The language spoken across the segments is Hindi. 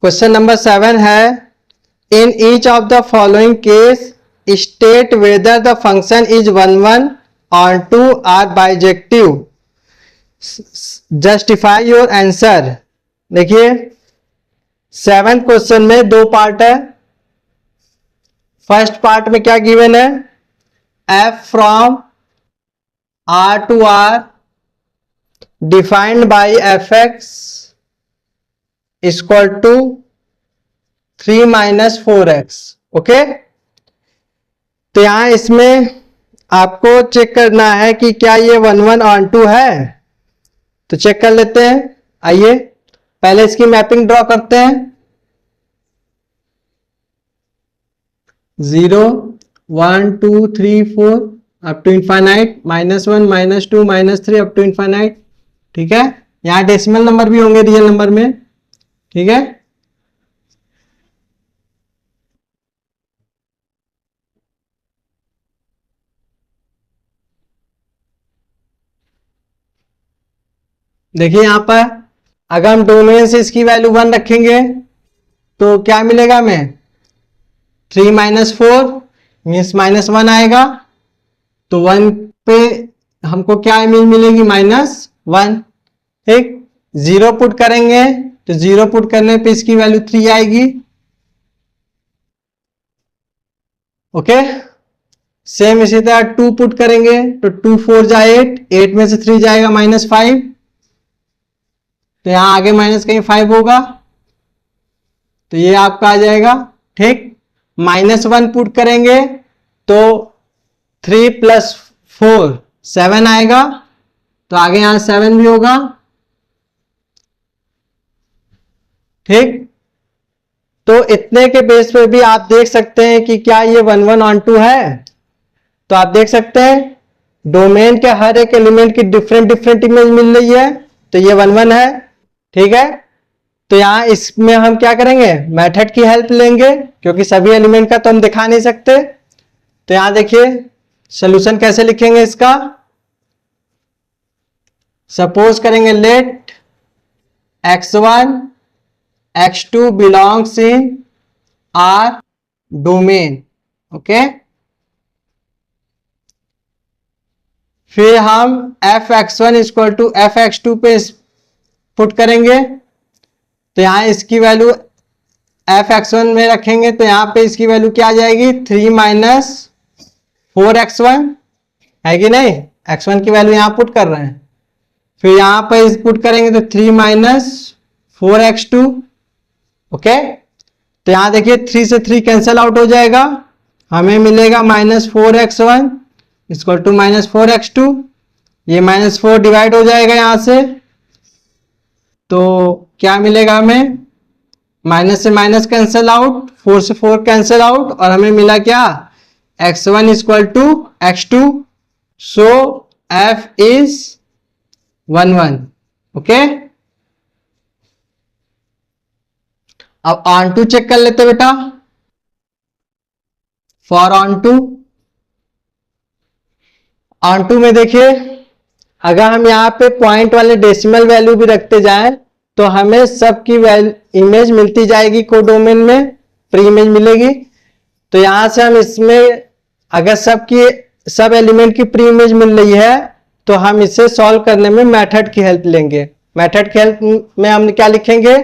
क्वेश्चन नंबर 7 है, in each of the following case state whether the function is 1 1 और 2 are bijective, justify your answer. देखिए 7th क्वेश्चन में दो पार्ट है। फर्स्ट पार्ट में क्या गिवन है, f from r to r defined by fx equal to 3 - 4x। Okay, तो यहां इसमें आपको चेक करना है कि क्या ये 1 1 और 2 है, तो चेक कर लेते हैं। आइए पहले इसकी मैपिंग ड्रॉ करते हैं। 0 1 2 3 4 up to infinite, -1 -2 -3 up to infinite. ठीक है, यहां डेसिमल नंबर भी होंगे रियल नंबर में। ठीक है, देखिए यहां पर अगर हम डोमेन से इसकी वैल्यू 1 रखेंगे तो क्या मिलेगा हमें, 3 - 4 मीन्स -1 आएगा, तो 1 पे हमको क्या इमेज मिलेगी, -1। ठीक, 0 पुट करेंगे तो 0 पुट करने पे इसकी वैल्यू 3 आएगी। ओके, सेम इसी तरह 2 पुट करेंगे तो 2 4 जा 8, 8 में से 3 जाएगा -5, तो यहां आगे माइनस कहीं 5 होगा, तो ये आपका आ जाएगा। ठीक, -1 पुट करेंगे तो 3 + 4 7 आएगा, तो आगे यहां 7 भी होगा। ठीक, तो इतने के बेस पे भी आप देख सकते हैं कि क्या ये 1 1 और 2 है। तो आप देख सकते हैं डोमेन के हर एक एलिमेंट की डिफरेंट इमेज मिल रही है, तो ये 1 1 है। ठीक है, तो यहां इसमें हम क्या करेंगे, मेथड की हेल्प लेंगे, क्योंकि सभी एलिमेंट का तो हम दिखा नहीं सकते। तो यहां देखिए सॉल्यूशन कैसे लिखेंगे इसका। सपोज करेंगे let x1 x2 belongs in R domain. Okay, फिर हम fx1 = fx2 पे पुट करेंगे, तो यहां इसकी वैल्यू fx1 में रखेंगे तो यहां पे इसकी वैल्यू क्या आ जाएगी, 3 - 4x1 है कि नहीं, x1 की वैल्यू यहां पुट कर रहे हैं। फिर यहां पर पुट करेंगे तो 3 - 4x2। ओके, तो यहां देखिए 3 से 3 कैंसिल आउट हो जाएगा, हमें मिलेगा -4x1 = -4x2। ये -4 डिवाइड हो जाएगा यहां से, तो क्या मिलेगा हमें, माइनस से माइनस कैंसिल आउट, 4 से 4 कैंसिल आउट, और हमें मिला क्या, x1 = x2, so f is 1 1। Okay, अब on2 चेक कर लेते बेटा। फॉर on2 में देखिए अगर हम यहाँ पे पॉइंट वाले डेसिमल वैल्यू भी रखते जाएं तो हमें सबकी इमेज मिलती जाएगी, कोडोमेन में प्री इमेज मिलेगी। तो यहां से हम इसमें अगर सब एलिमेंट की प्री इमेज मिल रही है तो हम इसे सॉल्व करने में मेथड की हेल्प लेंगे। मेथड की हेल्प में हम क्या लिखेंगे,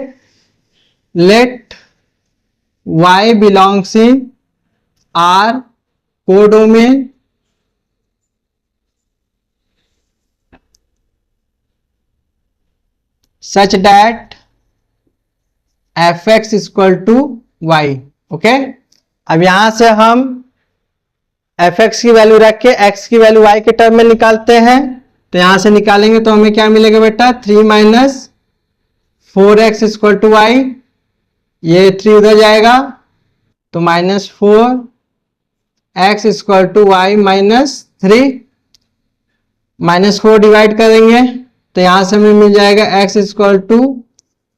let y belongs in R codomain such that fx = y। Okay, अब यहां से हम fx की वैल्यू रख के x की वैल्यू y के टर्म में निकालते हैं, तो यहां से निकालेंगे तो हमें क्या मिलेगा बेटा, 3 - 4x = y, ये 3 उधर जाएगा तो -4x = y -3, -4 डिवाइड करेंगे तो यहां से हमें मिल जाएगा x =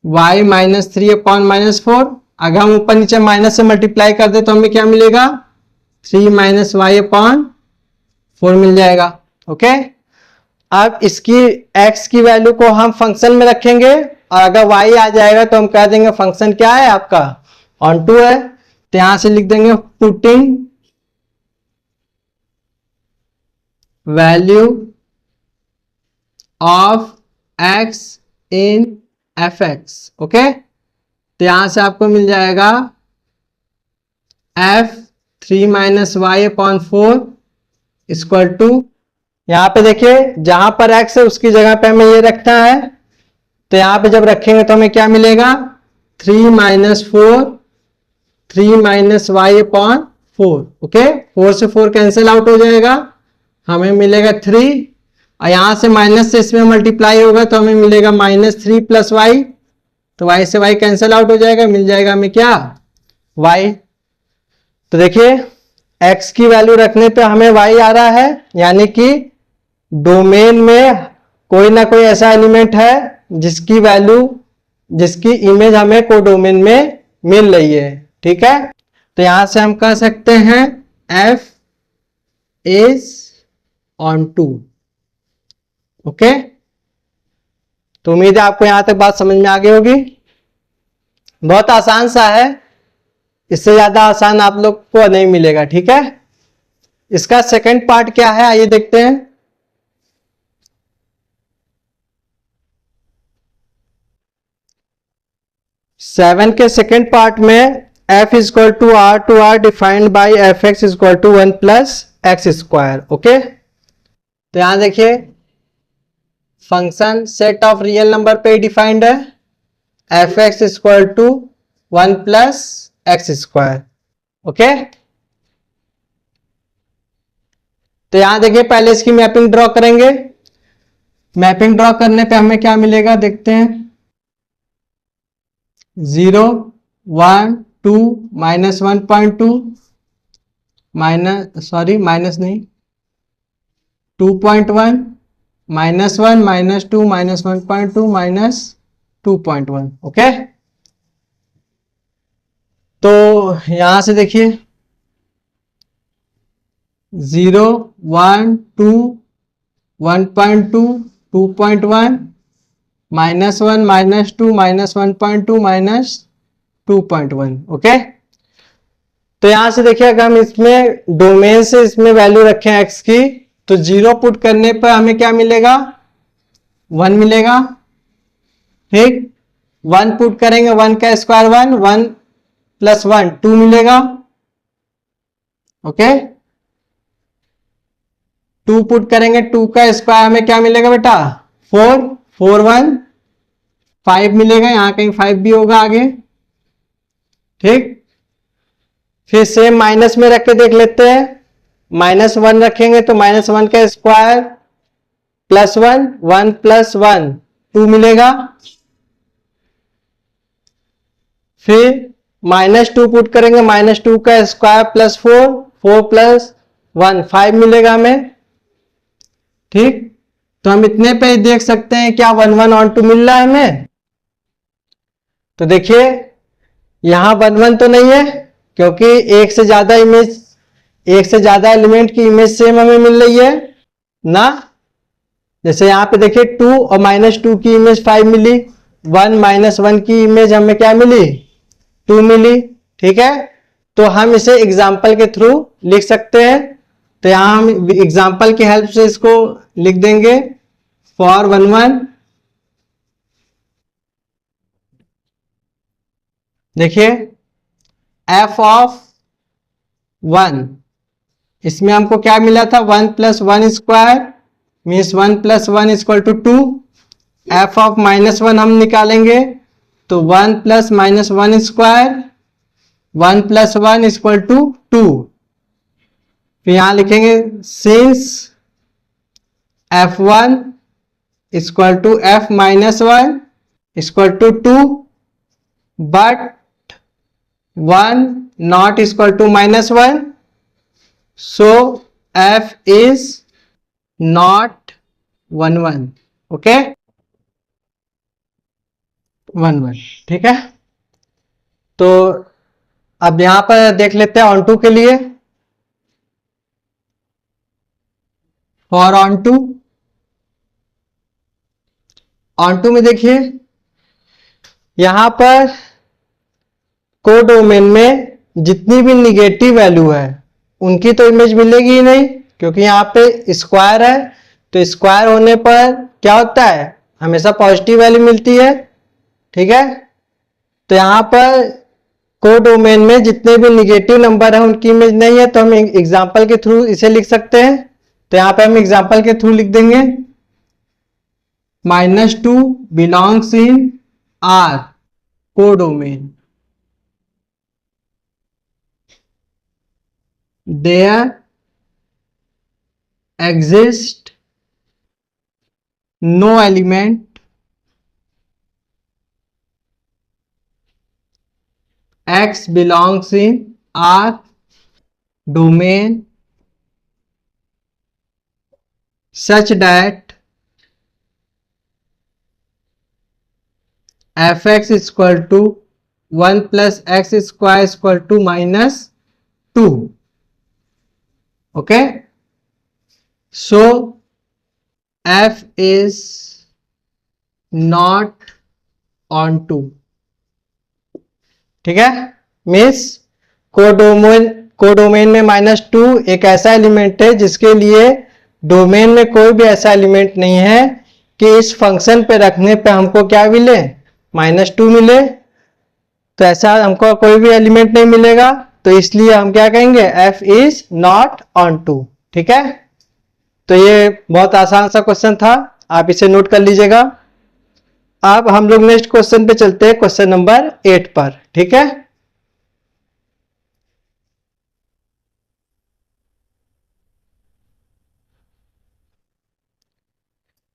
y -3 / -4। अगर हम ऊपर नीचे माइनस से मल्टीप्लाई कर दे तो हमें क्या मिलेगा, 3 - y/4 मिल जाएगा। ओके, अब इसकी x की वैल्यू को हम फंक्शन में रखेंगे और अगर y आ जाएगा तो हम कह देंगे फंक्शन क्या है आपका, ऑन टू है। तो यहां से लिख देंगे putting value of x in fx। Okay, तो यहां से आपको मिल जाएगा f 3 minus Y upon 4 equal to, यहां पे देखिए जहां पर x है उसकी जगह पे हमें ये रखना है। तो यहां पे जब रखेंगे तो हमें क्या मिलेगा, 3 minus 4, 3 minus Y upon 4। Okay, 4 से 4 कैंसिल आउट हो जाएगा, हमें मिलेगा 3, और यहां से माइनस से इसमें मल्टीप्लाई होगा तो हमें मिलेगा -3 प्लस वाई। तो y से y कैंसिल आउट हो जाएगा, मिल जाएगा हमें क्या, y। तो देखिए x की वैल्यू रखने पे हमें y आ रहा है, यानी कि डोमेन में कोई ना कोई ऐसा एलिमेंट है जिसकी वैल्यू, जिसकी इमेज हमें कोडोमेन में मिल रही है। ठीक है, तो यहां से हम कह सकते हैं f is onto. Okay, तो उम्मीद है आपको यहां तक बात समझ में आ गई होगी। बहुत आसान सा है, इससे ज्यादा आसान आप लोग को नहीं मिलेगा। ठीक है, इसका सेकंड पार्ट क्या है आइए देखते हैं। सेवन के सेकंड पार्ट में f is equal to R to R defined by F X is equal to 1 plus X square. Okay, तो यहां देखिए function set of real number पे डिफाइंड है, F X is equal to 1 plus X square. Okay, तो यहां देखिए पहले इसकी मैपिंग ड्रॉ करेंगे। मैपिंग ड्रॉ करने पे हमें क्या मिलेगा देखते हैं, 0 1 2 -1.2 माइनस, सॉरी माइनस नहीं, 2.1 -1 -2 -1.2 -2.1। ओके, तो यहां से देखिए 0 1 2 1.2 2.1 -1 -2 -1.2 -2.1। ओके, तो यहां से देखिए अगर हम इसमें डोमेन से इसमें वैल्यू रखें x की, तो 0 पुट करने पर हमें क्या मिलेगा, 1 मिलेगा। ठीक, 1 पुट करेंगे 1 का स्क्वायर 1, 1 प्लस 1 2 मिलेगा। ओके, 2 पुट करेंगे 2 का स्क्वायर हमें क्या मिलेगा बेटा, 4, 4 1 5 मिलेगा, यहां कहीं 5 भी होगा आगे। ठीक, फिर सेम माइनस में रख के देख लेते हैं, -1 रखेंगे तो -1 का स्क्वायर प्लस 1, 1 प्लस 1 2 मिलेगा। फिर -2 पुट करेंगे, -2 का स्क्वायर प्लस 4, 4 प्लस 1 5 मिलेगा हमें। ठीक, तो हम इतने पे देख सकते हैं क्या 1 1 ऑन 2 मिल रहा है हमें। तो देखिए यहां 1 1 तो नहीं है, क्योंकि एक से ज्यादा इमेज, एक से ज्यादा एलिमेंट की इमेज सेम हमें मिल रही है ना। जैसे यहां पे देखिए 2 और -2 की इमेज 5 मिली, 1 -1 की इमेज हमें क्या मिली, 2 मिली। ठीक है, तो हम इसे एग्जाम्पल के थ्रू लिख सकते हैं। तो यहां हम एग्जाम्पल की हेल्प से इसको लिख देंगे, फॉर 1 1 देखिए f ऑफ 1, इसमें हमको क्या मिला था, 1 plus 1 square means 1 plus 1 equal to 2। F of -1 हम निकालेंगे तो 1 plus -1 square, 1 plus 1 equal to 2। फिर यहां लिखेंगे since f1 equal to f-1 equal to 2 but 1 not equal to -1, so f is not 1 1। Okay, 1 1। ठीक है, तो अब यहां पर देख लेते हैं ऑन टू के लिए, फॉर ऑन टू में देखिए यहां पर कोडोमेन में जितनी भी निगेटिव वैल्यू है उनकी तो इमेज मिलेगी ही नहीं, क्योंकि यहाँ पे स्क्वायर है, तो स्क्वायर होने पर क्या होता है, हमेशा पॉजिटिव वैल्यू मिलती है। ठीक है, तो यहाँ पर कोडोमेन में जितने भी निगेटिव नंबर है उनकी इमेज नहीं है, तो हम एग्जाम्पल के थ्रू इसे लिख सकते हैं। तो यहाँ पे हम एग्जाम्पल के थ्रू लिख देंगे -2 belongs in R codomain, there exist no element x belongs in R domain such that fx is equal to 1 plus x square is equal to -2. Okay, so f is not onto. ठीक है, मीन्स कोडोमेन में -2 एक ऐसा एलिमेंट है जिसके लिए डोमेन में कोई भी ऐसा एलिमेंट नहीं है कि इस फंक्शन पे रखने पे हमको क्या मिले, -2 मिले। तो ऐसा हमको कोई भी एलिमेंट नहीं मिलेगा, तो इसलिए हम क्या कहेंगे, f is not onto. ठीक है, तो ये बहुत आसान सा क्वेश्चन था, आप इसे नोट कर लीजिएगा। अब हम लोग नेक्स्ट क्वेश्चन पे चलते हैं, क्वेश्चन नंबर 8 पर। ठीक है,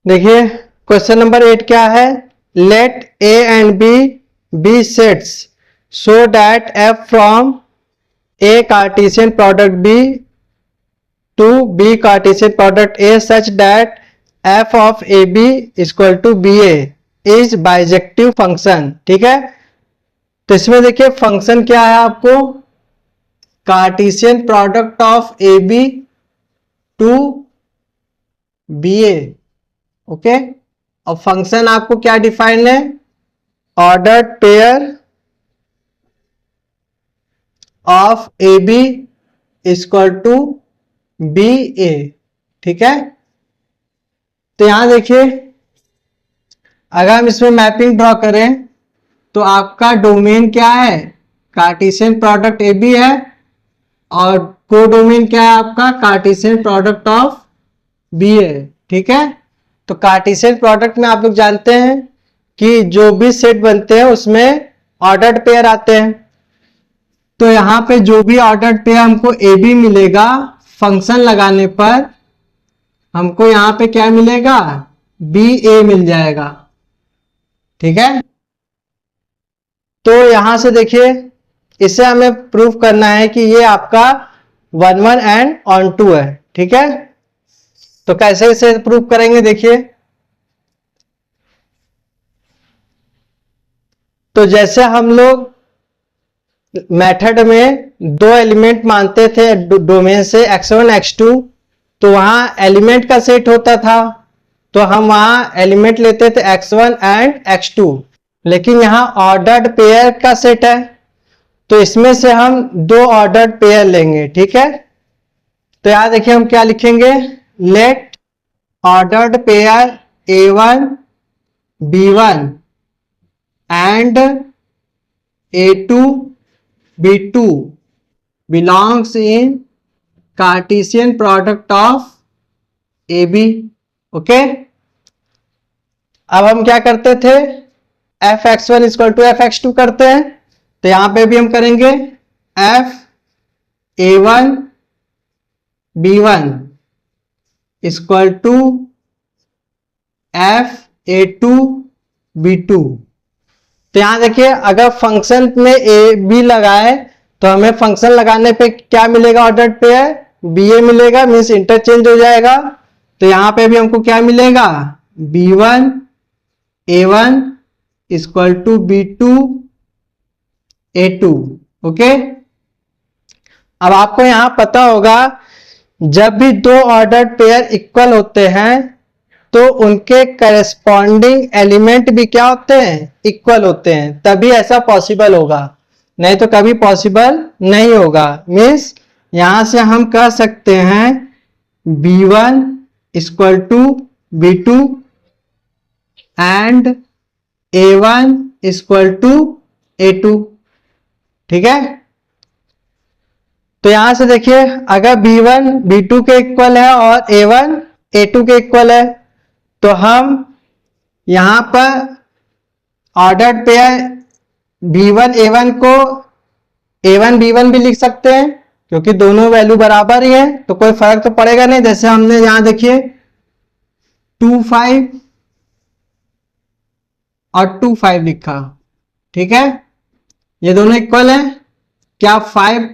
देखिए क्वेश्चन नंबर 8 क्या है, let a and b be sets so that f from a Cartesian product b to b Cartesian product a such that f of ab is equal to ba is bijective function. ठीक है, तो इसमें देखिए फंक्शन क्या है, आपको Cartesian product of A B to B A. Okay, और फंक्शन आपको क्या डिफाइन है, ordered pair of A B equal to B A. ठीक है, तो यहां देखिए अगर हम इसमें मैपिंग ड्रॉ करें तो आपका डोमेन क्या है, कार्टेशियन प्रोडक्ट ए बी है, और कोडोमेन क्या है आपका, कार्टेशियन प्रोडक्ट ऑफ बी है। ठीक है, तो कार्टेशियन प्रोडक्ट में आप लोग जानते हैं कि जो भी सेट बनते हैं उसमें ऑर्डर्ड पेयर आते हैं। तो यहां पे जो भी ऑर्डर्ड पेयर हमको ए बी मिलेगा, फंक्शन लगाने पर हमको यहां पे क्या मिलेगा, बी ए मिल जाएगा। ठीक है, तो यहां से देखिए इसे हमें प्रूफ करना है कि ये आपका 1 1 एंड ऑन टू है। ठीक है, तो कैसे इसे प्रूफ करेंगे, देखिए तो जैसे हम लोग मेथड में दो एलिमेंट मानते थे डोमेन से x1 x2, तो वहां एलिमेंट का सेट होता था, तो हम वहां एलिमेंट लेते थे x1 एंड x2। लेकिन यहां ऑर्डर्ड पेयर का सेट है, तो इसमें से हम दो ऑर्डर्ड पेयर लेंगे। ठीक है, तो यहां देखिए हम क्या लिखेंगे, let ordered pair a1 b1 and a2 b2 belongs in Cartesian product of AB। Okay, अब हम क्या करते थे, fx1 इक्वल टू fx2 करते हैं, तो यहां पे भी हम करेंगे f a1 b1 equal to f a2 b2। तो यहां देखिए अगर फंक्शन में ए बी लगाए तो हमें फंक्शन लगाने पे क्या मिलेगा, ऑर्डर्ड पेयर बी ए मिलेगा, मीन्स इंटरचेंज हो जाएगा। तो यहां पे भी हमको क्या मिलेगा, b1 a1 equal to b2 a2। Okay, अब आपको यहां पता होगा जब भी दो ऑर्डर्ड पेयर इक्वल होते हैं तो उनके करस्पॉन्डिंग एलिमेंट भी क्या होते हैं, इक्वल होते हैं, तभी ऐसा पॉसिबल होगा, नहीं तो कभी पॉसिबल नहीं होगा। मीन्स यहां से हम कह सकते हैं B1 equal to B2 and A1 equal to A2। ठीक है, तो यहां से देखिए अगर B1 B2 के इक्वल है और A1 A2 के इक्वल है, तो हम यहां पर ऑर्डर्ड पेयर B1 A1 को A1 B1 भी लिख सकते हैं, क्योंकि दोनों वैल्यू बराबर ही है, तो कोई फर्क तो पड़ेगा नहीं। जैसे हमने यहां देखिए 2 5 और 2 5 लिखा, ठीक है, ये दोनों इक्वल है। क्या 5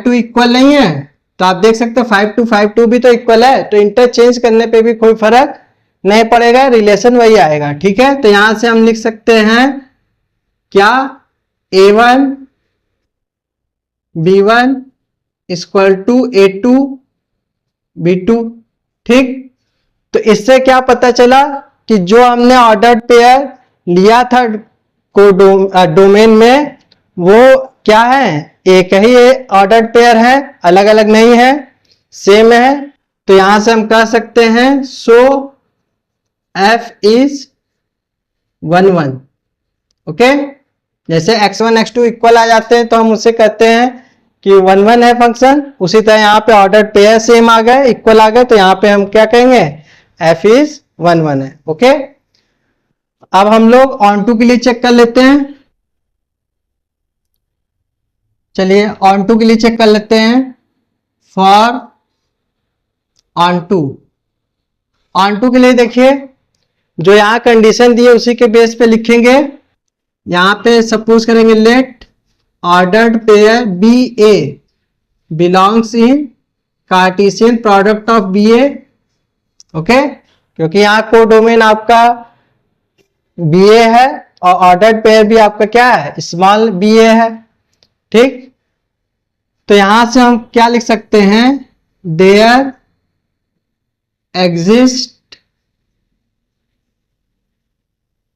2 इक्वल नहीं है? तो आप देख सकते हैं 5 2 भी तो इक्वल है, तो इंटरचेंज करने पे भी कोई फर्क नहीं पड़ेगा, रिलेशन वही आएगा। ठीक है, तो यहां से हम लिख सकते हैं क्या A1 B1 equal to A2 B2। ठीक, तो इससे क्या पता चला कि जो हमने ऑर्डर्ड पेयर लिया था डोमेन में, वो क्या है, एक ही ऑर्डर्ड पेयर है, अलग अलग नहीं है, सेम है। तो यहां से हम कह सकते हैं सो F इज 1 1। ओके, जैसे x1 x2 इक्वल आ जाते हैं तो हम उसे कहते हैं कि 1 1 है फंक्शन, उसी तरह यहाँ पे ऑर्डर्ड पेयर सेम आ गए, इक्वल आ गए, तो यहाँ पे हम क्या कहेंगे, F इज 1 1 है। ओके, अब हम लोग ऑन टू के लिए चेक कर लेते हैं। चलिए ऑन टू के लिए चेक कर लेते हैं। फॉर ऑन टू के लिए देखिए जो यहाँ कंडीशन दी है उसी के बेस पे लिखेंगे। यहां पे सपोज करेंगे let ordered pair B A belongs in Cartesian product of B A. Okay, क्योंकि यहाँ कोडोमेन आपका बी ए है और ऑर्डर्ड पेयर भी आपका क्या है, स्मॉल बी ए है। ठीक, तो यहां से हम क्या लिख सकते हैं, there exist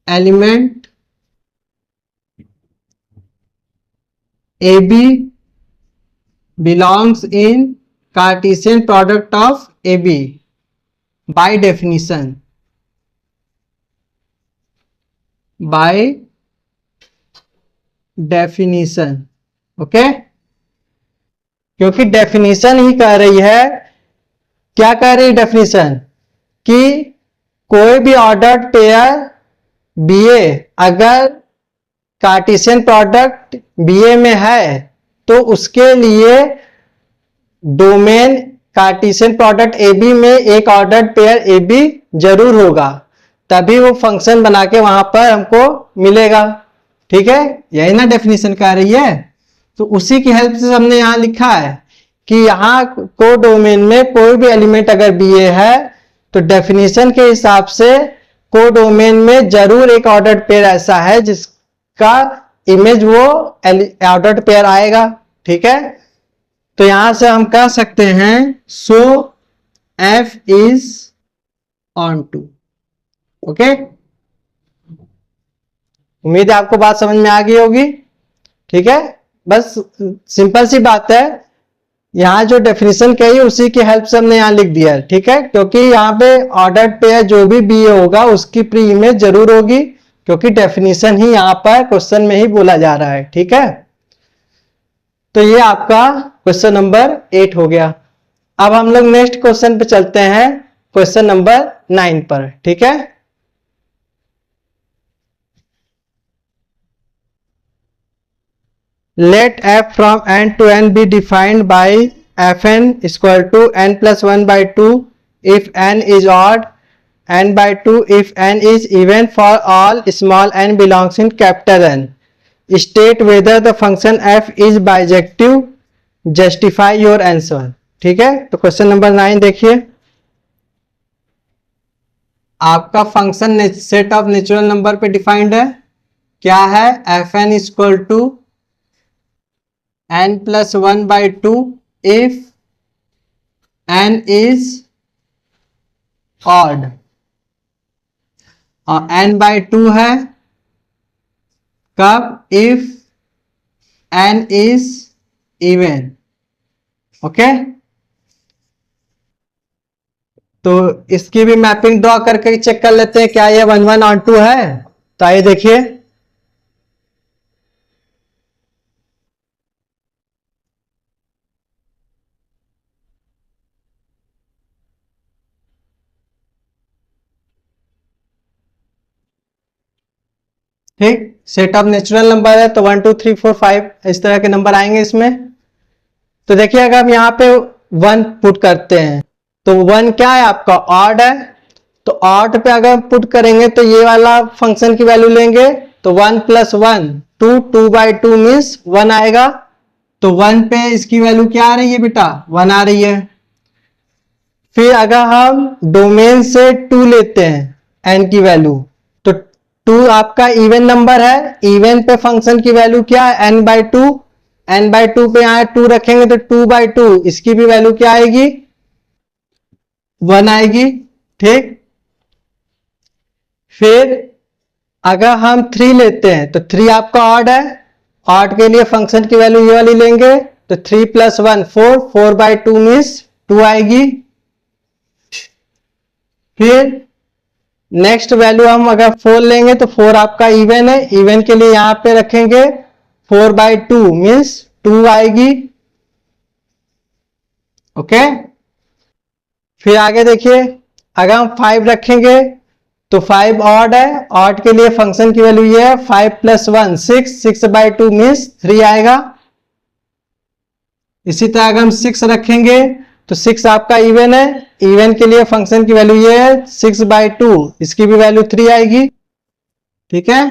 element AB belongs in Cartesian product of AB by definition, okay, क्योंकि डेफिनेशन ही कह रही है, क्या कह रही है डेफिनेशन, कि कोई भी ऑर्डर्ड पेयर BA अगर कार्टेशियन प्रोडक्ट BA में है तो उसके लिए डोमेन कार्टेशियन प्रोडक्ट AB में एक ऑर्डर्ड पेयर AB जरूर होगा, तभी वो फंक्शन बना के वहां पर हमको मिलेगा। ठीक है, यही ना डेफिनेशन कह रही है, तो उसी की हेल्प से हमने यहां लिखा है कि यहाँ को डोमेन में कोई भी एलिमेंट अगर BA है तो डेफिनेशन के हिसाब से को डोमेन में जरूर एक ऑर्डर्ड पेयर ऐसा है जिसका इमेज वो ऑर्डर्ड पेयर आएगा। ठीक है, तो यहां से हम कह सकते हैं so F is onto. Okay, उम्मीद है आपको बात समझ में आ गई होगी। ठीक है, बस सिंपल सी बात है, यहाँ जो डेफिनेशन कही उसी की हेल्प से हमने यहाँ लिख दिया है। ठीक है, क्योंकि यहाँ पे ऑर्डर्ड पेयर जो भी BA होगा उसकी प्री इमेज जरूर होगी, क्योंकि डेफिनेशन ही यहाँ पर क्वेश्चन में ही बोला जा रहा है। ठीक है, तो ये आपका क्वेश्चन नंबर 8 हो गया। अब हम लोग नेक्स्ट क्वेश्चन पे चलते हैं, क्वेश्चन नंबर 9 पर। ठीक है, let f from n to n be defined by fn equal to n plus 1 by 2 if n is odd, n by 2 if n is even for all small n belongs in capital N. State whether the function f is bijective, justify your answer। ठीक है, तो क्वेश्चन नंबर 9 देखिए, आपका function set of natural number पे डिफाइंड है। क्या है, fn इक्वल टू n plus 1 by 2 if n is odd, और n/2 है कब, if n is even. Okay, तो इसकी भी मैपिंग ड्रॉ करके चेक कर लेते हैं क्या ये 1 1 ऑन 2 है। तो आइए देखिए, ठीक, सेट ऑफ नेचुरल नंबर है तो 1 2 3 4 5 इस तरह के नंबर आएंगे इसमें। तो देखिए अगर हम यहाँ पे 1 पुट करते हैं तो 1 क्या है आपका, ऑड है, तो ऑड पे अगर पुट करेंगे तो ये वाला फंक्शन की वैल्यू लेंगे, तो 1 + 1 2, 2/2 मीन्स 1 आएगा। तो 1 पे इसकी वैल्यू क्या आ रही है बेटा, 1 आ रही है। फिर अगर हम डोमेन से 2 लेते हैं n की वैल्यू, तो 2 आपका इवन नंबर है, इवन पे फंक्शन की वैल्यू क्या है, n/2, n/2 पे यहाँ 2 रखेंगे तो 2/2 इसकी भी वैल्यू क्या आएगी, 1 आएगी। ठीक, फिर अगर हम 3 लेते हैं तो 3 आपका ऑड है, ऑड के लिए फंक्शन की वैल्यू ये वाली लेंगे, तो 3 + 1 4, 4/2 मीन्स 2 आएगी। फिर नेक्स्ट वैल्यू हम अगर 4 लेंगे तो 4 आपका इवन है, इवन के लिए यहां पे रखेंगे 4/2 मीन्स 2 आएगी। ओके, फिर आगे देखिए अगर हम 5 रखेंगे तो 5 ऑड है, ऑड के लिए फंक्शन की वैल्यू ये है 5 + 1 6, 6/2 मीन्स 3 आएगा। इसी तरह अगर हम 6 रखेंगे तो 6 आपका इवन है, इवन के लिए फंक्शन की वैल्यू ये है 6/2, इसकी भी वैल्यू 3 आएगी। ठीक है,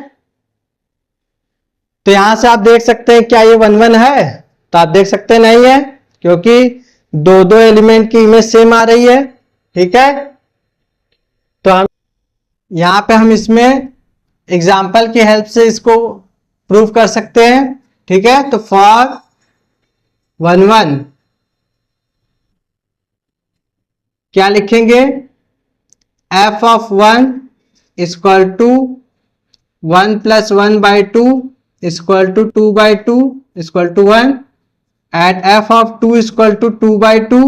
तो यहां से आप देख सकते हैं क्या ये 1 1 है, तो आप देख सकते नहीं है क्योंकि दो दो एलिमेंट की इमेज सेम आ रही है। ठीक है, तो हम यहां पे हम इसमें एग्जाम्पल की हेल्प से इसको प्रूव कर सकते हैं। ठीक है, तो फॉर 1 1 क्या लिखेंगे, f(1) = 1 + 1/2 = 2/2 = 1, एट f(2) = 2/2,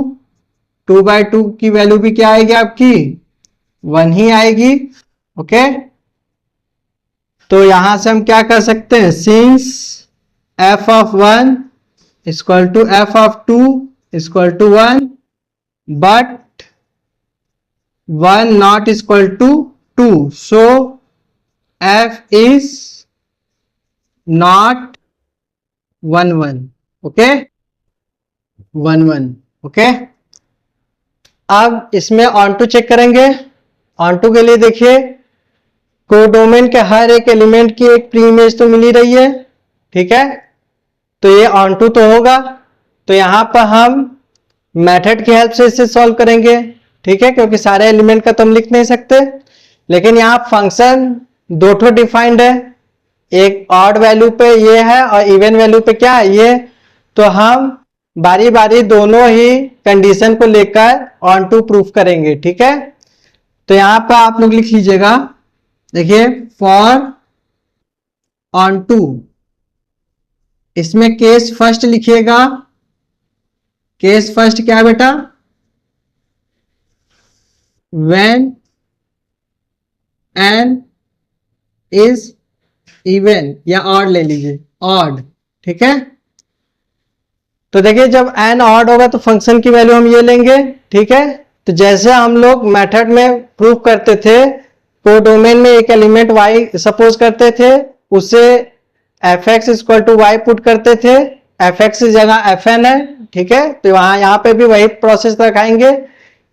2/2 की वैल्यू भी क्या आएगी आपकी, 1 ही आएगी। ओके, तो यहां से हम क्या कर सकते हैं, since f(1) = f(2) = 1 but 1 not equal to 2, so f is not 1 1। Okay, 1 1। Okay, अब इसमें ऑन टू चेक करेंगे। ऑन टू के लिए देखिए कोडोमेन के हर एक एलिमेंट की एक प्री इमेज तो मिल ही रही है। ठीक है, तो ये ऑन टू तो होगा, तो यहां पर हम मेथड की हेल्प से इसे सॉल्व करेंगे। ठीक है, क्योंकि सारे एलिमेंट का तो हम लिख नहीं सकते, लेकिन यहाँ फंक्शन दो ठो डिफाइंड है, एक ऑड वैल्यू पे ये है और इवन वैल्यू पे क्या है ये, तो हम बारी बारी दोनों ही कंडीशन को लेकर ऑन टू प्रूफ करेंगे। ठीक है, तो यहां पर आप लोग लिख लीजिएगा, देखिए फॉर ऑन टू, इसमें केस फर्स्ट लिखिएगा। केस फर्स्ट क्या है बेटा, व्हेन n इज इवन, या ऑड ले लीजिए, ऑड। ठीक है, तो देखिए जब n ऑड होगा तो फंक्शन की वैल्यू हम ये लेंगे। ठीक है, तो जैसे हम लोग मेथड में प्रूव करते थे, कोडोमेन में एक एलिमेंट y सपोज करते थे, उसे f(x) = y पुट करते थे, f(x) की जगह fn है। ठीक है, तो वहां यहाँ पे भी वही प्रोसेस दिखाएंगे।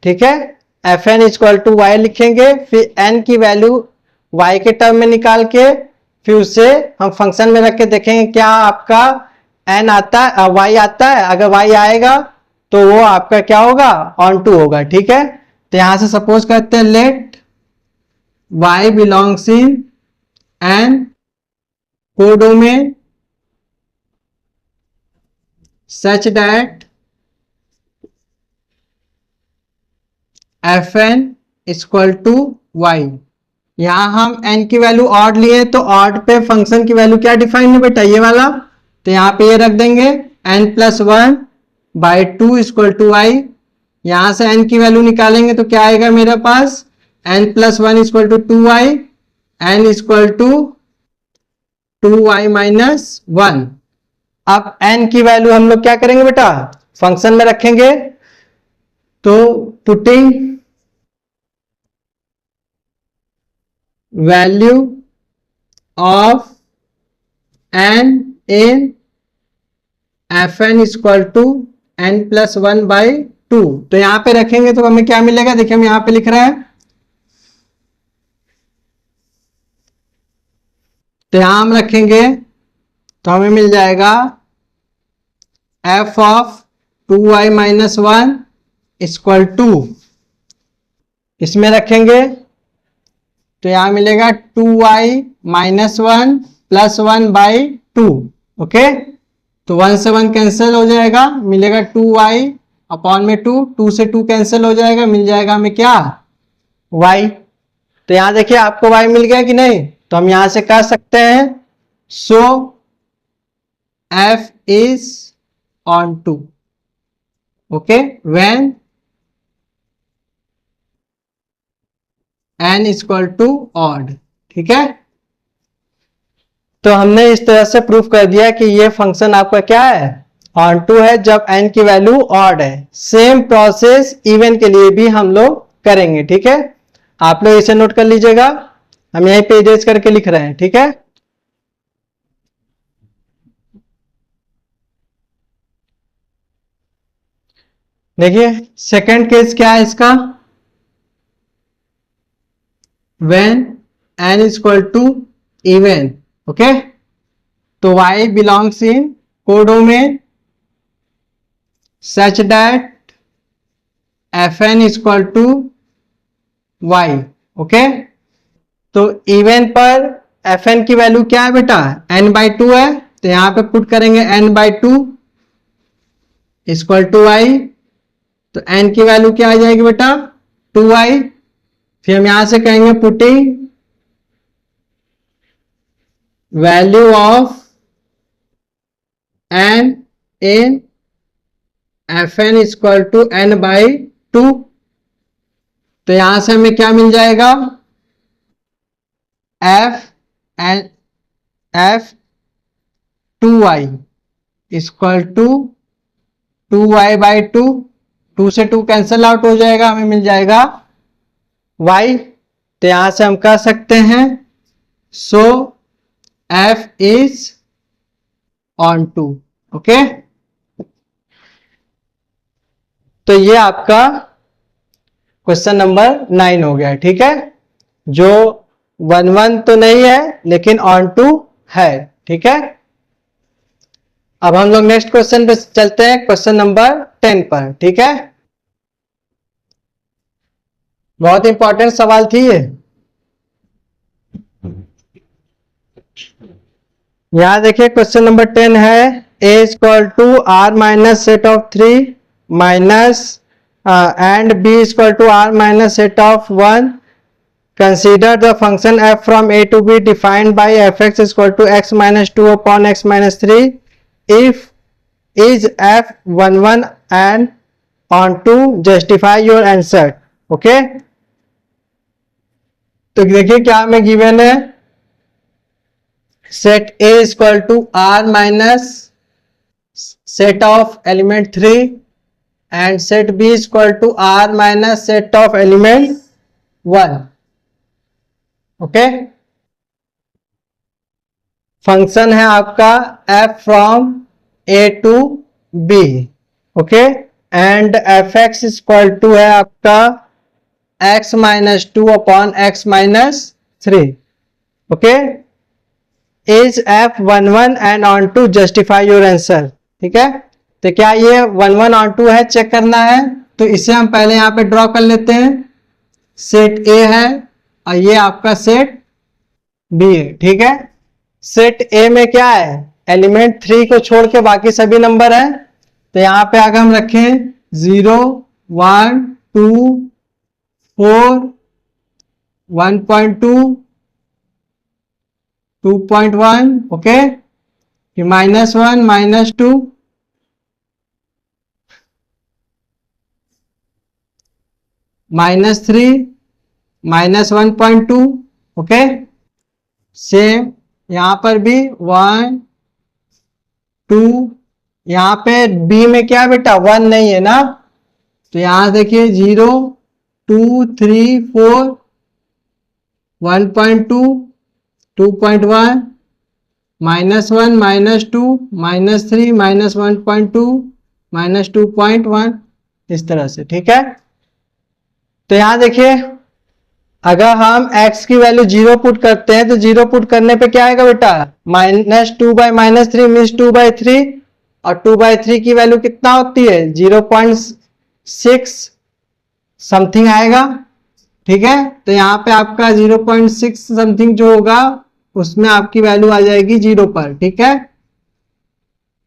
ठीक है, fn = y लिखेंगे, फिर n की वैल्यू y के टर्म में निकाल के फिर उसे हम फंक्शन में रख के देखेंगे क्या आपका n आता है, y आता है। अगर y आएगा तो वो आपका क्या होगा, ऑन टू होगा। ठीक है, तो यहां से सपोज करते हैं let y belongs in n codomain such that fn equal to Y. यहां हम n की वैल्यू ऑड लिए तो ऑड पे फंक्शन की वैल्यू क्या डिफाइन है बेटा, ये वाला। तो यहाँ पे ये रख देंगे n+1/2 इक्वल टू वाई। यहां से n की वैल्यू निकालेंगे तो क्या आएगा मेरे पास, n+1 equal to 2y, n equal to 2y-1। अब n की वैल्यू हम लोग क्या करेंगे बेटा, फंक्शन में रखेंगे। तो putting value of n in fn equal to n+1/2। तो यहां पे रखेंगे तो हमें क्या मिलेगा, देखिए हम यहां पे लिख रहे हैं। तो यहां हम रखेंगे तो हमें मिल जाएगा f of 2y-1 equal to, इसमें रखेंगे तो यहां मिलेगा 2y-1 + 1/2। ओके, तो 1 से 1 कैंसिल हो जाएगा, मिलेगा 2y/2। 2 से 2 कैंसिल हो जाएगा, मिल जाएगा हमें क्या, y। तो यहां देखिए आपको y मिल गया कि नहीं। तो हम यहां से कह सकते हैं so f is onto. Okay, when n equal to odd. ठीक है, तो हमने इस तरह से प्रूफ कर दिया कि ये फंक्शन आपका क्या है, ऑन टू है जब n की वैल्यू ऑड है। सेम प्रोसेस इवन के लिए भी हम लोग करेंगे। ठीक है, आप लोग इसे नोट कर लीजिएगा, हम यहीं पे इरेज करके लिख रहे हैं। ठीक है, देखिए सेकंड केस क्या है इसका, when n equal to even. Okay, तो y belongs in codomain such that fn equal to y। Okay, तो इवन पर fn की वैल्यू क्या है बेटा, n/2 है। तो यहां पे पुट करेंगे n/2 इक्वल टू y। तो n की वैल्यू क्या आ जाएगी बेटा, 2y। फिर हम यहां से कहेंगे putting value of n in fn equal to n/2। तो यहां से हमें क्या मिल जाएगा, f2y इक्वल टू 2y/2। 2 से 2 कैंसल आउट हो जाएगा, हमें मिल जाएगा y। तो यहां से हम कह सकते हैं so f is onto. Okay, तो ये आपका क्वेश्चन नंबर 9 हो गया। ठीक है, जो 1-1 तो नहीं है लेकिन ऑन टू है। ठीक है, अब हम लोग नेक्स्ट क्वेश्चन पे चलते हैं, क्वेश्चन नंबर 10 पर। ठीक है, बहुत इंपॉर्टेंट सवाल थी ये। यहां देखिए क्वेश्चन नंबर 10 है, a equal to r- set of 3 minus and b equal to r- set of 1। Consider the function f from a to b defined by fx equal to x-2 upon x-3 if is f11 and onto justify your answer. Okay, तो देखिए क्या हमें गिवन है, set a equal to r minus set of element 3 and set b equal to r minus set of element 1। Okay, function है आपका f from a to b। Okay, and fx equal to है आपका x-2 upon x-3। Okay, is f11 and onto justify your answer. ठीक है, तो क्या ये 11 ऑन टू है, चेक करना है। तो इसे हम पहले यहां पे ड्रॉ कर लेते हैं। सेट ए है और ये आपका सेट बी है। ठीक है, सेट ए में क्या है, एलिमेंट 3 को छोड़ के बाकी सभी नंबर है। तो यहां पे अगर हम रखें 0 1 2 4 1.2, 2.1, ओके, फिर -1, -2, -3, -1.2, ओके। सेम यहां पर भी 1, 2, यहाँ पे बी में क्या बेटा 1 नहीं है ना, तो यहां देखिए 0, 2, 3, 4, 1.2, 2.1, -1, -2, -3, -1.2, -2.1, इस तरह से, ठीक है। तो यहां देखिए अगर हम x की वैल्यू 0 पुट करते हैं तो 0 पुट करने पे क्या आएगा बेटा, -2/-3 मीन्स 2/3, और 2/3 की वैल्यू कितना होती है 0.6 समथिंग आएगा, ठीक है। तो यहाँ पे आपका 0.6 समथिंग जो होगा उसमें आपकी वैल्यू आ जाएगी 0 पर, ठीक है।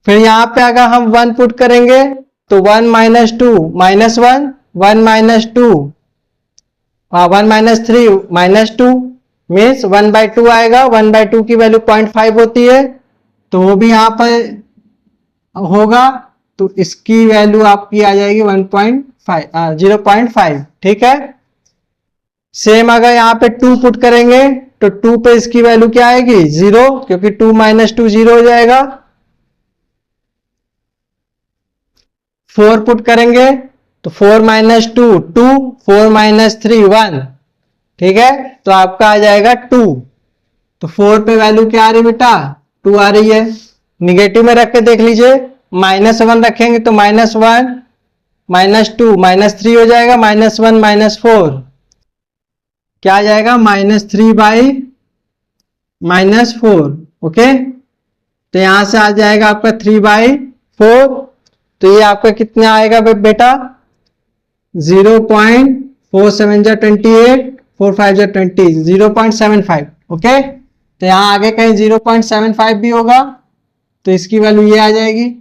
फिर यहाँ पे अगर हम 1 पुट करेंगे तो 1 -2 -1, 1 -2, 1 -3 -2 मीन्स 1/2 आएगा। 1/2 की वैल्यू 0.5 होती है, तो वो भी यहाँ पर होगा, तो इसकी वैल्यू आपकी आ जाएगी 0.5, ठीक है। सेम अगर यहाँ पे 2 पुट करेंगे तो 2 पे इसकी वैल्यू क्या आएगी 0, क्योंकि 2 - 2 0 हो जाएगा। 4 पुट करेंगे तो 4 -2 2, 4 -3 1, ठीक है, तो आपका आ जाएगा 2। तो 4 पे वैल्यू क्या आ रही बेटा 2 आ रही है। निगेटिव में रख के देख लीजिए, -1 रखेंगे तो -1, -2 -3 हो जाएगा, -1 -4 क्या आ जाएगा -3/-4, ओके। तो यहां से आ जाएगा आपका 3/4, तो ये आपका कितना आएगा बेटा 0.47 जा 28, 4 5 जा 20, 0.75, ओके। तो यहां आगे कहीं 0.75 भी होगा तो इसकी वैल्यू ये आ जाएगी।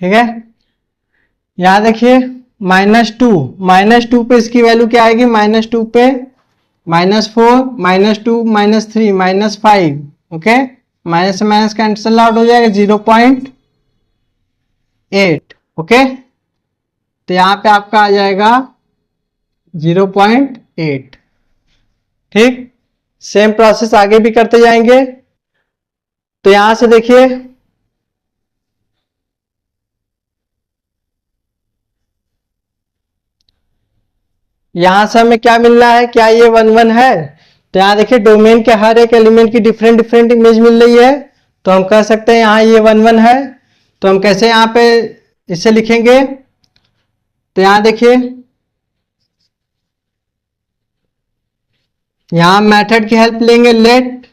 ठीक है, यहां देखिए -2 पे इसकी वैल्यू क्या आएगी, -2 पे -4, -2, -3, -5, ओके। माइनस से माइनस कैंसल आउट हो जाएगा 0.8, ओके। तो यहां पे आपका आ जाएगा 0.8, ठीक। सेम प्रोसेस आगे भी करते जाएंगे। तो यहां से देखिए यहां से हमें क्या मिल रहा है, क्या ये 1 1 है। तो यहां देखिए डोमेन के हर एक एलिमेंट की डिफरेंट डिफरेंट इमेज मिल रही है, तो हम कह सकते हैं यहाँ ये 1 1 है। तो हम कैसे यहाँ पे इसे लिखेंगे, तो यहां देखिए यहां मेथड की हेल्प लेंगे, लेट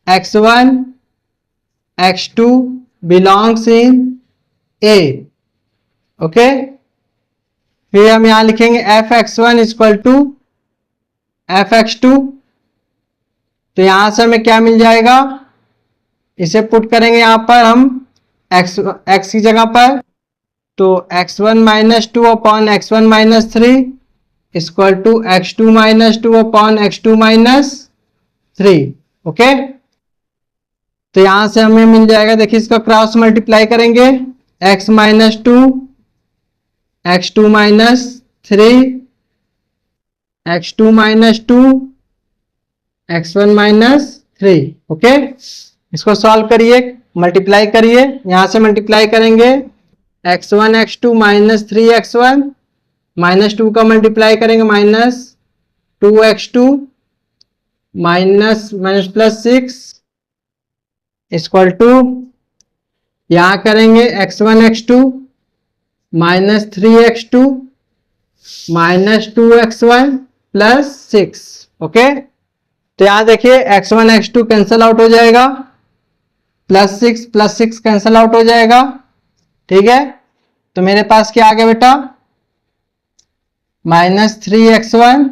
x1 x2 बिलोंग्स इन ए, ओके। फिर हम यहां लिखेंगे f(x1) इक्वल टू f(x2), तो यहां से हमें क्या मिल जाएगा, इसे पुट करेंगे यहां पर हम x की जगह पर, तो x1 - 2 upon x1 - 3 equal to x2 - 2 upon x2 - 3, okay. तो यहां से हमें मिल जाएगा, देखिए इसका क्रॉस मल्टीप्लाई करेंगे, x - 2 x2 - 3 x2 - 2 x1 - 3, okay. इसको सॉल्व करिए, मल्टीप्लाई करिए, यहां से मल्टीप्लाई करेंगे x1 x2 -3x1 -2 का मल्टीप्लाई करेंगे -2x2 माइनस +6 इक्वल टू, यहां करेंगे x1 x2 minus 3x2 minus 2x1 plus 6। Okay, तो यहां देखिए x1 x2 कैंसल आउट हो जाएगा, प्लस सिक्स कैंसल आउट हो जाएगा। ठीक है, तो मेरे पास क्या आ गया बेटा, minus 3x1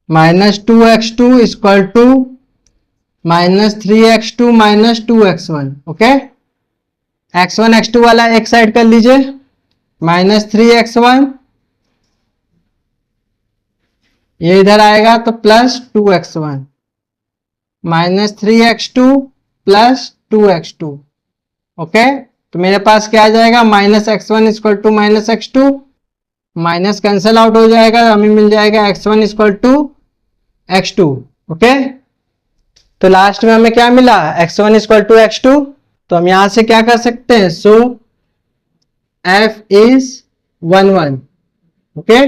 minus 2x2 equal to minus 3x2 minus 2x1। Okay, x1 x2 वाला एक साइड कर लीजिए, माइनस 3x1 ये इधर आएगा तो plus 2x1 minus 3x2 plus 2x2। Okay, तो मेरे पास क्या आ जाएगा, minus x1 equal to minus x2, minus cancel out हो जाएगा, हमें मिल जाएगा x1 equal to x2। Okay, तो लास्ट में हमें क्या मिला, x1 इक्वल टू x2। तो हम यहां से क्या कर सकते हैं, सो f इज 1 1। ओके,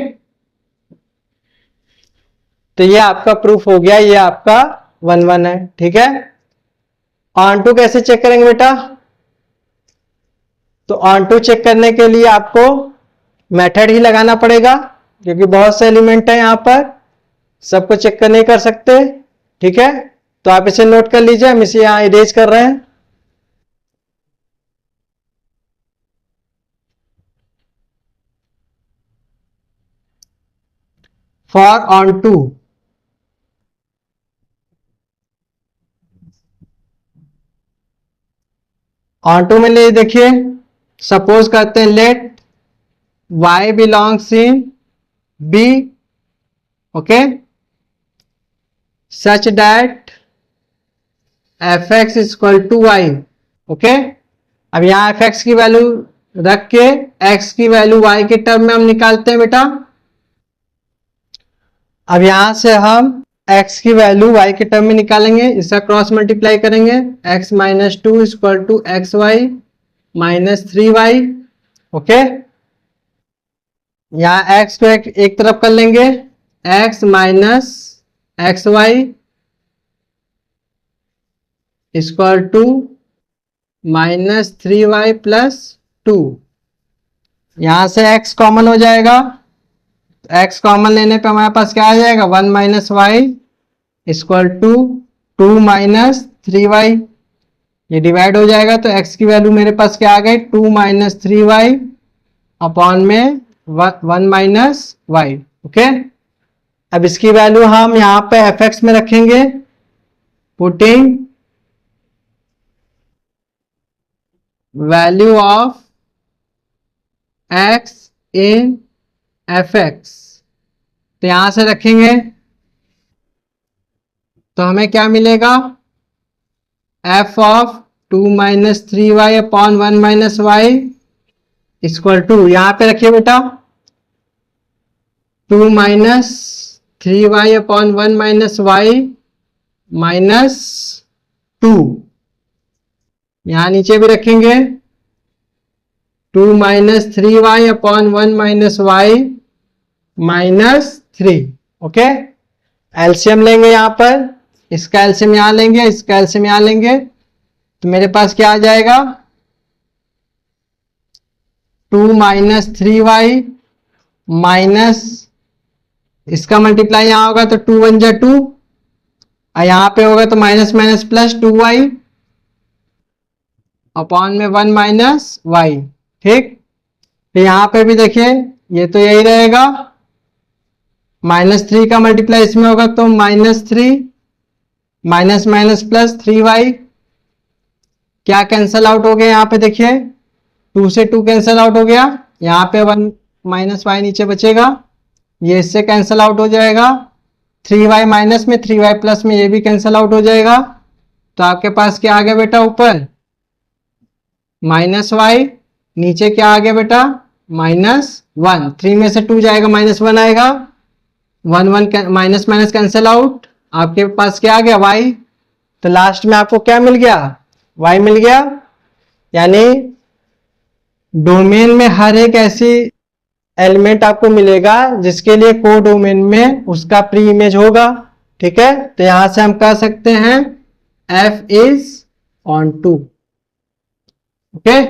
तो ये आपका प्रूफ हो गया, ये आपका 1 1 है। ठीक है, ऑन टू कैसे चेक करेंगे बेटा, तो ऑन टू चेक करने के लिए आपको मेथड ही लगाना पड़ेगा, क्योंकि बहुत से एलिमेंट है यहां पर, सबको चेक कर नहीं कर सकते। ठीक है, तो आप इसे नोट कर लीजिए, हम इसे यहां इरेज कर रहे हैं। For onto, onto में ले देखिए, सपोज करते हैं let y belongs in b। Okay, such that fx equal to y। Okay, अब यहां fx की वैल्यू रख के x की वैल्यू y के टर्म में हम निकालते हैं बेटा। अब यहां से हम x की वैल्यू y के टर्म में निकालेंगे, इसका क्रॉस मल्टीप्लाई करेंगे, x minus 2 equal to X Y minus 3y। Okay, यहां x को एक तरफ कर लेंगे, x minus X Y equal to minus 3y plus 2। यहां से x कॉमन हो जाएगा, x कॉमन लेने पे हमारे पास क्या आ जाएगा, 1 minus Y equal to 2 minus 3y। ये डिवाइड हो जाएगा, तो x की वैल्यू मेरे पास क्या आ गई, 2 माइनस 3y अपॉन में 1 माइनस वाई। ओके, अब इसकी वैल्यू हम यहां पे fx में रखेंगे, putting value of x in fx, तो यहां से रखेंगे तो हमें क्या मिलेगा, f of 2 minus 3y upon 1 minus Y equal to, यहां पे रखिए बेटा 2 minus 3y upon 1 minus Y minus 2। यहां नीचे भी रखेंगे 2 minus 3y upon 1 minus Y minus 3। Okay, LCM लेंगे यहां पर, इसका एलसीएम यहां लेंगे, इसका एलसीएम यहां लेंगे, तो मेरे पास क्या आ जाएगा, 2 माइनस 3y माइनस, इसका मल्टीप्लाई यहां होगा तो 2 1 जा 2, यहां पे होगा तो minus minus plus 2y upon में 1 माइनस वाई। ठीक, तो यहां पे भी देखिए ये तो यही रहेगा, माइनस 3 का मल्टीप्लाई इसमें होगा तो minus 3 minus minus plus 3y, क्या कैंसल आउट हो गया, यहां पे देखिए 2 से 2 कैंसल आउट हो गया, यहां पे 1 माइनस वाई नीचे बचेगा, ये इससे कैंसल आउट हो जाएगा, 3y माइनस में 3y प्लस में ये भी कैंसल आउट हो जाएगा, तो आपके पास क्या आ गया बेटा, ऊपर माइनस वाई, नीचे क्या आ गया बेटा, माइनस 1, 3 में से 2 जाएगा माइनस 1 आएगा, 1 1 माइनस माइनस कैंसल आउट, आपके पास क्या आ गया, y। तो लास्ट में आपको क्या मिल गया, y मिल गया। यानी डोमेन में हर एक ऐसी एलिमेंट आपको मिलेगा जिसके लिए कोडोमेन में उसका प्री इमेज होगा। ठीक है, तो यहां से हम कह सकते हैं f is onto. Okay,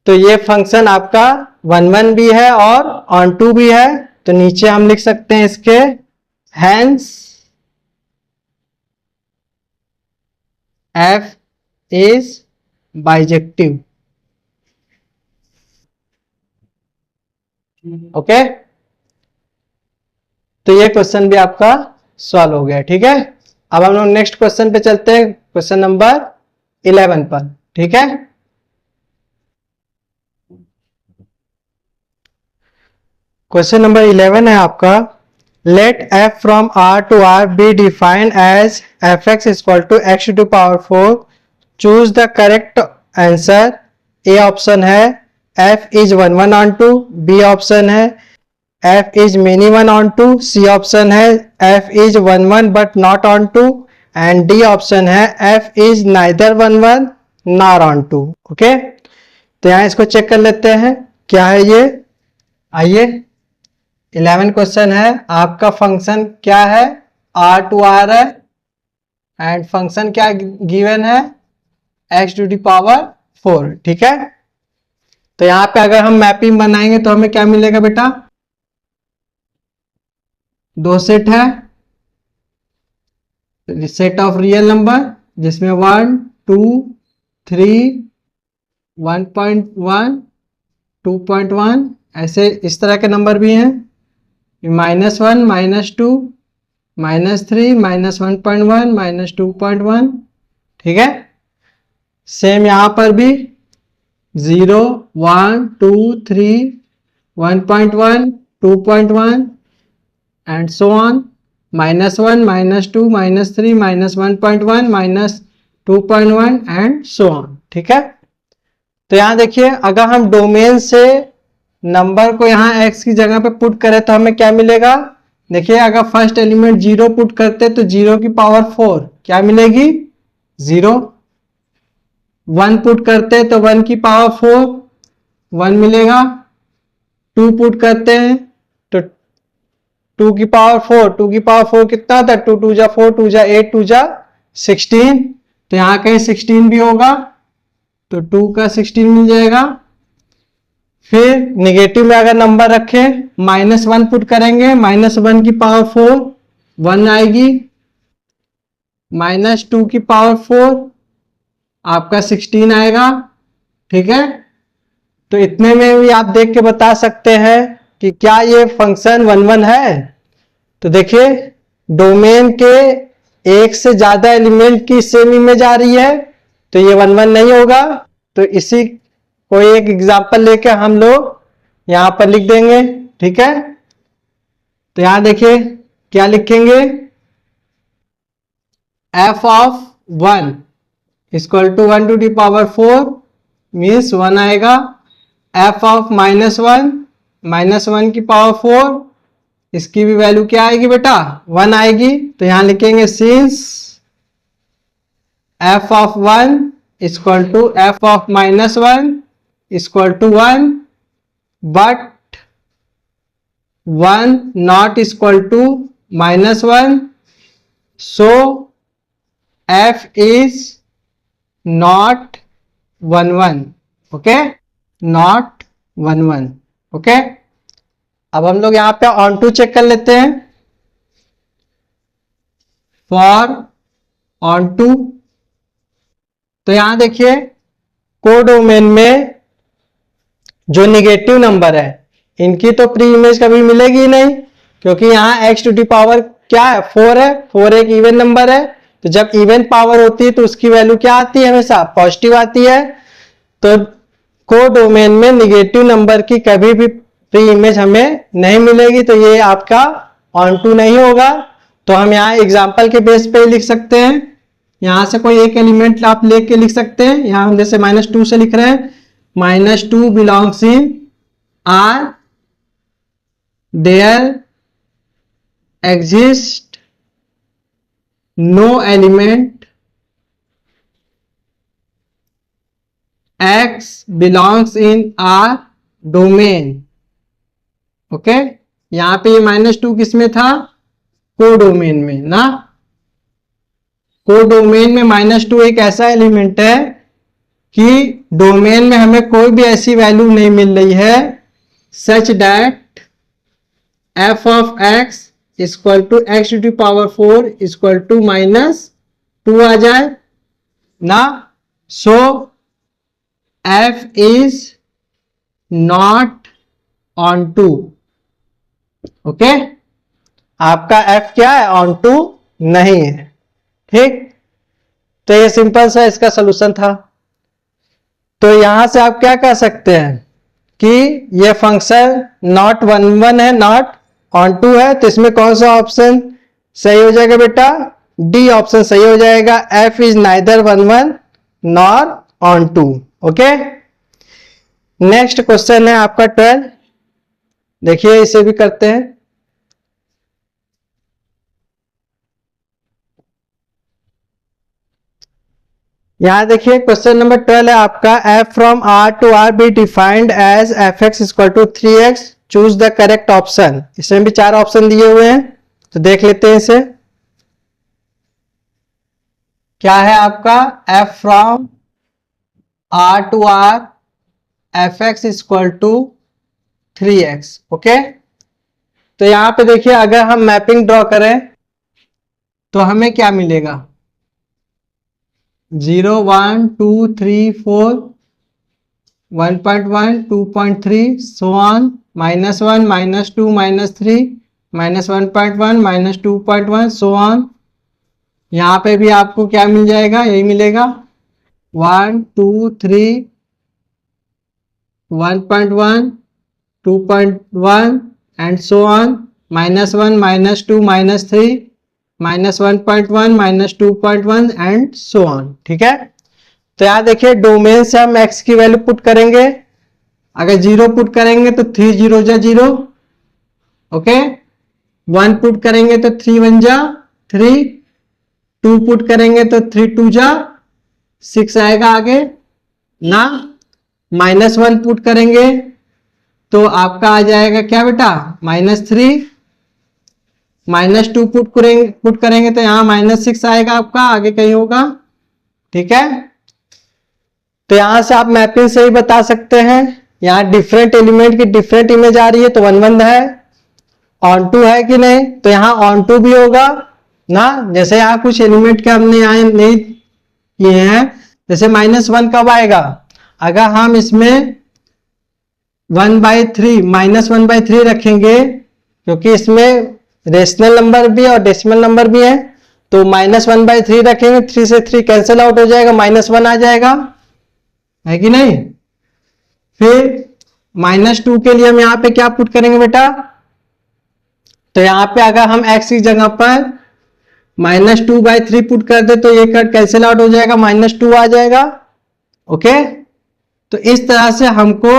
तो ये फंक्शन आपका 1 1 भी है और ऑन टू भी है। तो नीचे हम लिख सकते हैं इसके hence f is bijective. Okay, तो ये क्वेश्चन भी आपका सॉल्व हो गया। ठीक है, अब हम लोग नेक्स्ट क्वेश्चन पे चलते हैं, क्वेश्चन नंबर 11 पर। ठीक है, क्वेश्चन नंबर 11 है आपका, let f from r to r be defined as fx equal to x to power 4। Choose the correct answer. A option है f is 1 1 onto, B option है f is many 1 onto, C option है f is 1 1 but not onto, and D option है f is neither 1 1 not onto. Okay, तो यहां इसको चेक कर लेते हैं क्या है ये। आइए, 11 क्वेश्चन है आपका, फंक्शन क्या है, r टू r है, एंड फंक्शन क्या गिवन है, x टू दी पावर 4। ठीक है, तो यहां पे अगर हम मैपिंग बनाएंगे तो हमें क्या मिलेगा बेटा, दो सेट है, सेट ऑफ रियल नंबर जिसमें 1 2 3 1.1 2.1 ऐसे इस तरह के नंबर भी हैं, -1 -2 -3 -1.1 -2.1। ठीक है, सेम यहां पर भी 0 1 2 3 1.1 2.1 and so on, -1 -2 -3 -1.1 -2.1 and so on. ठीक है, तो यहां देखिए, अगर हम डोमेन से नंबर को यहां x की जगह पे पुट करें तो हमें क्या मिलेगा। देखिए, अगर फर्स्ट एलिमेंट 0 पुट करते तो 0 की पावर 4 क्या मिलेगी, 0। 1 पुट करते तो 1 की पावर 4 1 मिलेगा। 2 पुट करते हैं तो 2 की पावर 4, 2 की पावर 4 कितना था, 2 2 जा 4, 2 जा 8, 2 जा 16, तो यहां कहीं 16 भी होगा तो 2 का 16 मिल जाएगा। फिर निगेटिव में अगर नंबर रखें, -1 पुट करेंगे, -1 की पावर 4 1 आएगी, -2 की पावर 4 आपका 16 आएगा। ठीक है, तो इतने में भी आप देख के बता सकते हैं कि क्या ये फंक्शन 1 1 है। तो देखिए, डोमेन के एक से ज्यादा एलिमेंट की सेम इमेज आ रही है तो ये 1 1 नहीं होगा। तो इसी कोई एक एग्जांपल लेके हम लोग यहां पर लिख देंगे। ठीक है, तो यहां देखिए क्या लिखेंगे, f of 1 equal to 1 to the power 4 means 1 आएगा। f ऑफ -1 की पावर 4, इसकी भी वैल्यू क्या आएगी बेटा, 1 आएगी। तो यहां लिखेंगे since f of 1 equal to f of -1 equal to 1 but 1 not equal to -1, so f is not 1 1। Okay, not 1 1। Okay, अब हम लोग यहां पे ऑन टू चेक कर लेते हैं। फॉर ऑन टू, तो यहां देखिए, कोडोमेन में जो निगेटिव नंबर है इनकी तो प्री इमेज कभी मिलेगी ही नहीं, क्योंकि यहां x टू दी पावर क्या है, 4 है। 4 एक इवन नंबर है, तो जब इवन पावर होती है तो उसकी वैल्यू क्या आती है, हमेशा पॉजिटिव आती है। तो कोडोमेन में निगेटिव नंबर की कभी भी प्री इमेज हमें नहीं मिलेगी, तो ये आपका ऑन टू नहीं होगा। तो हम यहाँ एग्जाम्पल के बेस पे लिख सकते हैं, यहां से कोई एक एलिमेंट आप लेके लिख सकते हैं। यहां हम जैसे -2 से लिख रहे हैं, -2 belongs in R, there exist no element x belongs in R domain. Okay, यहां पे ये -2 किस में था? कोडोमेन में ना। कोडोमेन में -2 एक ऐसा एलिमेंट है कि डोमेन में हमें कोई भी ऐसी वैल्यू नहीं मिल रही है such that f of x equal to x to the power 4 equal to -2 आ जाए ना। So f is not onto. Okay, आपका f क्या है? ऑन टू नहीं है। ठीक, तो ये सिंपल सा इसका सोल्यूशन था। तो यहां से आप क्या कह सकते हैं कि ये फंक्शन नॉट 1 है, नॉट ऑन टू है। तो इसमें कौन सा ऑप्शन सही हो जाएगा बेटा? डी ऑप्शन सही हो जाएगा। f is neither 1 nor onto. Okay, next question है आपका 12। देखिए इसे भी करते हैं। यहां देखिए क्वेश्चन नंबर 12 है आपका, f from r to r be defined as fx equal to 3x, choose the correct option. इसमें भी 4 ऑप्शन दिए हुए हैं, तो देख लेते हैं इसे। क्या है आपका? f from r to r fx equal to 3x। Okay, तो यहां पे देखिए अगर हम मैपिंग ड्रॉ करें तो हमें क्या मिलेगा? 0 1 2 3 4 1.1 2.3 so on, -1 -2 -3 -1.1 -2.1 so on। यहाँ पे भी आपको क्या मिल जाएगा? यही मिलेगा 1 2 3 1.1 2.1 and so on, -1 -2 -3 -1.1 -2.1 and so on. ठीक है, तो यहां देखिए डोमेन से हम x की वैल्यू पुट करेंगे। अगर 0 पुट करेंगे तो 3 0 जा 0। ओके, 1 पुट करेंगे तो 3 1 जा 3, 2 पुट करेंगे तो 3 2 जा 6 आएगा आगे ना। -1 पुट करेंगे तो आपका आ जाएगा क्या बेटा? -3। -2 पुट करेंगे तो यहाँ -6 आएगा आपका, आगे कहीं होगा। ठीक है, तो यहां से आप मैपिंग से ही बता सकते हैं। यहाँ डिफरेंट एलिमेंट की डिफरेंट इमेज आ रही है तो 1 1 है। ऑन टू है कि नहीं? तो यहाँ ऑन टू भी होगा ना। जैसे यहाँ कुछ एलिमेंट के हमने यहाँ नहीं किए हैं, जैसे -1 कब आएगा? अगर हम इसमें 1/3 -1/3 रखेंगे, क्योंकि इसमें रेशनल नंबर भी और डेसिमल नंबर भी है, तो -1/3 रखेंगे, 3 से 3 कैंसिल आउट हो जाएगा, -1 आ जाएगा, है कि नहीं? फिर -2 के लिए हम यहाँ पे क्या पुट करेंगे बेटा? तो यहाँ पे अगर हम x की जगह पर -2/3 पुट कर दे तो ये कट कैंसिल आउट हो जाएगा, -2 आ जाएगा। ओके, तो इस तरह से हमको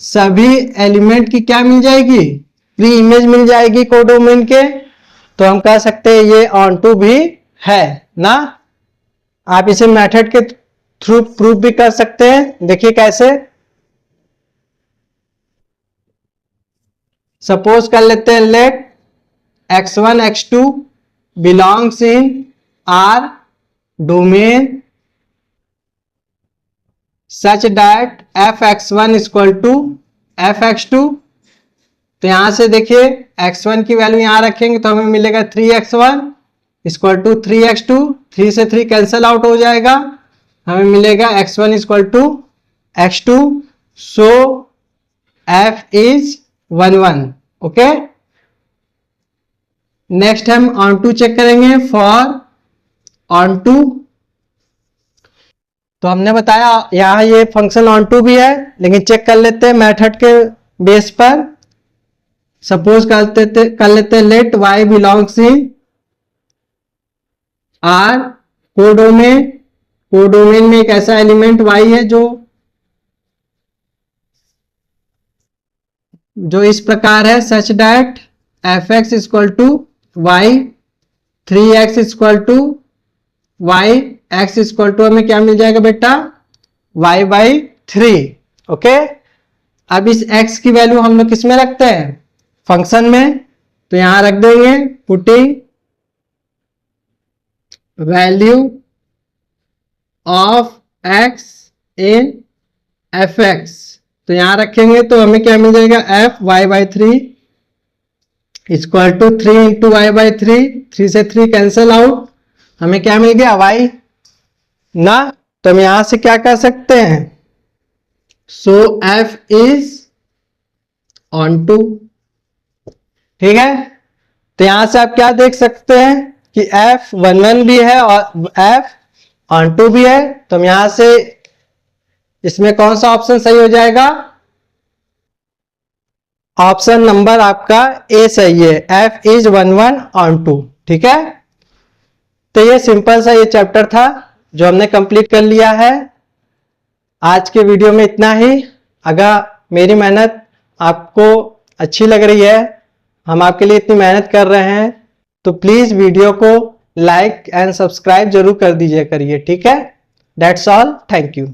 सभी एलिमेंट की क्या मिल जाएगी? प्री इमेज मिल जाएगी कोडोमेन के। तो हम कह सकते हैं ये ऑन टू भी है ना। आप इसे मेथड के थ्रू प्रूफ भी कर सकते हैं। देखिए कैसे, सपोज कर लेते हैं let x1 x2 belongs in R domain such that fx1 equal to fx2। तो यहां से देखिए x1 की वैल्यू यहां रखेंगे तो हमें मिलेगा 3x1 इक्वल टू 3x2, 3 से 3 कैंसिल आउट हो जाएगा, हमें मिलेगा x1 equal to x2। So f is 1 1। Okay, next हम ऑन टू चेक करेंगे। फॉर ऑन टू, तो हमने बताया यहाँ ये फंक्शन ऑन टू भी है, लेकिन चेक कर लेते हैं मेथड के बेस पर। सपोज कर लेते हैं let y belongs in R codomain. Codomain में एक ऐसा एलिमेंट y है जो इस प्रकार है, such that fx equal to y, 3x equal to y, x equal to हमें क्या मिल जाएगा बेटा? y/3। ओके, अब इस x की वैल्यू हम लोग किस में रखते हैं, फंक्शन में, तो यहां रख देंगे putting value of x in fx, तो यहां रखेंगे तो हमें क्या मिल जाएगा, f y/3 equal to 3 into y/3, 3 से 3 कैंसिल आउट, हमें क्या मिल गया y ना। तो हम यहां से क्या कर सकते हैं, so f is onto, ठीक है। तो यहां से आप क्या देख सकते हैं कि f11 भी है और f ऑन टू भी है, तो हम यहां से इसमें कौन सा ऑप्शन सही हो जाएगा, ऑप्शन नंबर आपका ए सही है, f इज 11 ऑन टू, ठीक है। तो ये सिंपल सा ये चैप्टर था जो हमने कंप्लीट कर लिया है। आज के वीडियो में इतना ही। अगर मेरी मेहनत आपको अच्छी लग रही है, हम आपके लिए इतनी मेहनत कर रहे हैं, तो प्लीज वीडियो को लाइक एंड सब्सक्राइब जरूर कर दीजिए करिए, ठीक है। That's all, thank you.